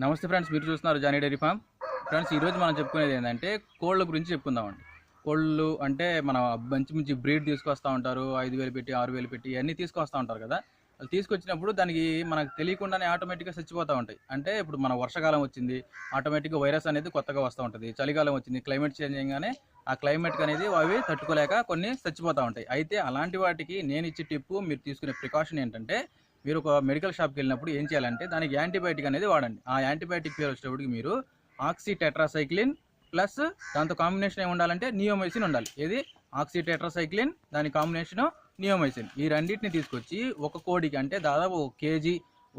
నమస్తే ఫ్రెండ్స్, మీరు చూస్తున్నారు జానీ డైరీ ఫామ్. ఫ్రెండ్స్, ఈరోజు మనం చెప్పుకునేది ఏంటంటే కోళ్ళ గురించి చెప్పుకుందామండి. కోళ్ళు అంటే మన మంచి మంచి బ్రీడ్ తీసుకొస్తూ ఉంటారు. 5,000 పెట్టి 6,000 పెట్టి అన్నీ తీసుకొస్తూ ఉంటారు కదా. అది తీసుకొచ్చినప్పుడు దానికి మనకు తెలియకుండానే ఆటోమేటిక్గా చచ్చిపోతూ ఉంటాయి. అంటే ఇప్పుడు మన వర్షాకాలం వచ్చింది, ఆటోమేటిక్గా వైరస్ అనేది కొత్తగా వస్తూ ఉంటుంది. చలికాలం వచ్చింది, క్లైమేట్ చేంజ్ చేయగానే ఆ క్లైమేట్కి అనేది అవి తట్టుకోలేక కొన్ని చచ్చిపోతూ ఉంటాయి. అయితే అలాంటి వాటికి నేను ఇచ్చే టిప్పు, మీరు తీసుకునే ప్రికాషన్ ఏంటంటే, మీరు ఒక మెడికల్ షాప్కి వెళ్ళినప్పుడు ఏం చేయాలంటే దానికి యాంటీబయాటిక్ అనేది వాడండి. ఆ యాంటీబయాటిక్ పేరు వచ్చేటప్పటికి మీరు ఆక్సీ టెట్రాసైక్లిన్ ప్లస్ దాంతో కాంబినేషన్ ఏమి ఉండాలంటే నియోమైసిన్ ఉండాలి. ఏది ఆక్సీ టెట్రాసైక్లిన్, దాని కాంబినేషను నియోమైసిన్. ఈ రెండింటిని తీసుకొచ్చి ఒక కోడికి అంటే దాదాపు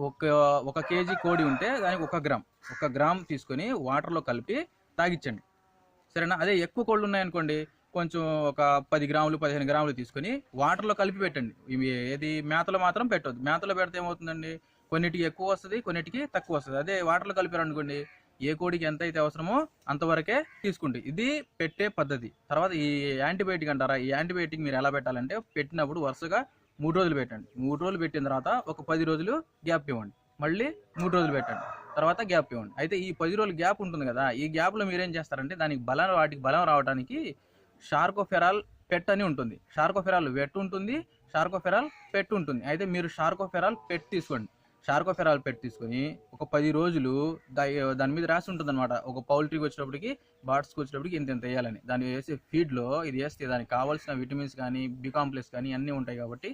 ఒక ఒక కేజీ కోడి ఉంటే దానికి 1 గ్రామ్ తీసుకొని వాటర్లో కలిపి తాగించండి. సరేనా? అదే ఎక్కువ కోళ్ళు ఉన్నాయనుకోండి, కొంచెం ఒక 10 గ్రాములు 15 గ్రాములు తీసుకొని వాటర్లో కలిపి పెట్టండి. ఇవి ఏది మేతలో మాత్రం పెట్టొద్దు. మేతలో పెడితే ఏమవుతుందండి, కొన్నిటికి ఎక్కువ వస్తుంది, కొన్నిటికి తక్కువ వస్తుంది. అదే వాటర్లో కలిపారనుకోండి, ఏ కోడికి ఎంత అయితే అవసరమో అంతవరకే తీసుకుంటే ఇది పెట్టే పద్ధతి. తర్వాత ఈ యాంటీబయాటిక్ అంటారా, ఈ యాంటీబయాటిక్ మీరు ఎలా పెట్టాలంటే పెట్టినప్పుడు వరుసగా 3 రోజులు పెట్టండి. 3 రోజులు పెట్టిన తర్వాత ఒక 10 రోజులు గ్యాప్ ఇవ్వండి. మళ్ళీ 3 రోజులు పెట్టండి, తర్వాత గ్యాప్ ఇవ్వండి. అయితే ఈ 10 రోజులు గ్యాప్ ఉంటుంది కదా, ఈ గ్యాప్లో మీరేం చేస్తారంటే వాటికి బలం రావడానికి షార్కోఫెరాల్ పెట్ అని ఉంటుంది. షార్కోఫెరాల్ వెట్ ఉంటుంది, షార్కోఫెరాల్ పెట్ ఉంటుంది. అయితే మీరు షార్కోఫెరాల్ పెట్ తీసుకోండి. షార్కోఫెరాల్ పెట్ తీసుకొని ఒక 10 రోజులు దాని మీద రాసి ఉంటుంది అనమాట. ఒక పౌల్ట్రీకి వచ్చేటప్పటికి, బాట్స్కి వచ్చేటప్పటికి ఇంత వేయాలని. దాన్ని వేసే ఫీడ్లో ఇది వేస్తే దానికి కావాల్సిన విటమిన్స్ కానీ బి కాంప్లెక్స్ కానీ అన్నీ ఉంటాయి. కాబట్టి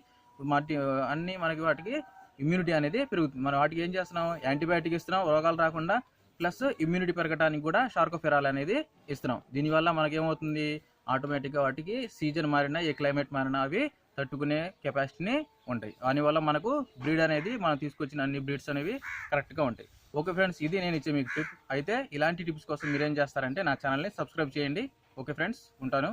అన్నీ వాటికి ఇమ్యూనిటీ అనేది పెరుగుతుంది. మనం వాటికి ఏం చేస్తున్నాం, యాంటీబయాటిక్ ఇస్తున్నాం రోగాలు రాకుండా, ప్లస్ ఇమ్యూనిటీ పెరగడానికి కూడా షార్కోఫెరాల్ అనేది ఇస్తున్నాం. దీనివల్ల మనకేమవుతుంది, ఆటోమేటిక్గా వాటికి సీజన్ మారినా ఏ క్లైమేట్ మారినా అవి తట్టుకునే కెపాసిటీని ఉంటాయి. దానివల్ల మనకు బ్రీడ్ అనేది మనం తీసుకొచ్చిన అన్ని బ్రీడ్స్ అనేవి కరెక్ట్గా ఉంటాయి. ఓకే ఫ్రెండ్స్, ఇది నేను ఇచ్చే మీకు టిప్. అయితే ఇలాంటి టిప్స్ కోసం మీరేం చేస్తారంటే నా ఛానల్ని సబ్స్క్రైబ్ చేయండి. ఓకే ఫ్రెండ్స్, ఉంటాను.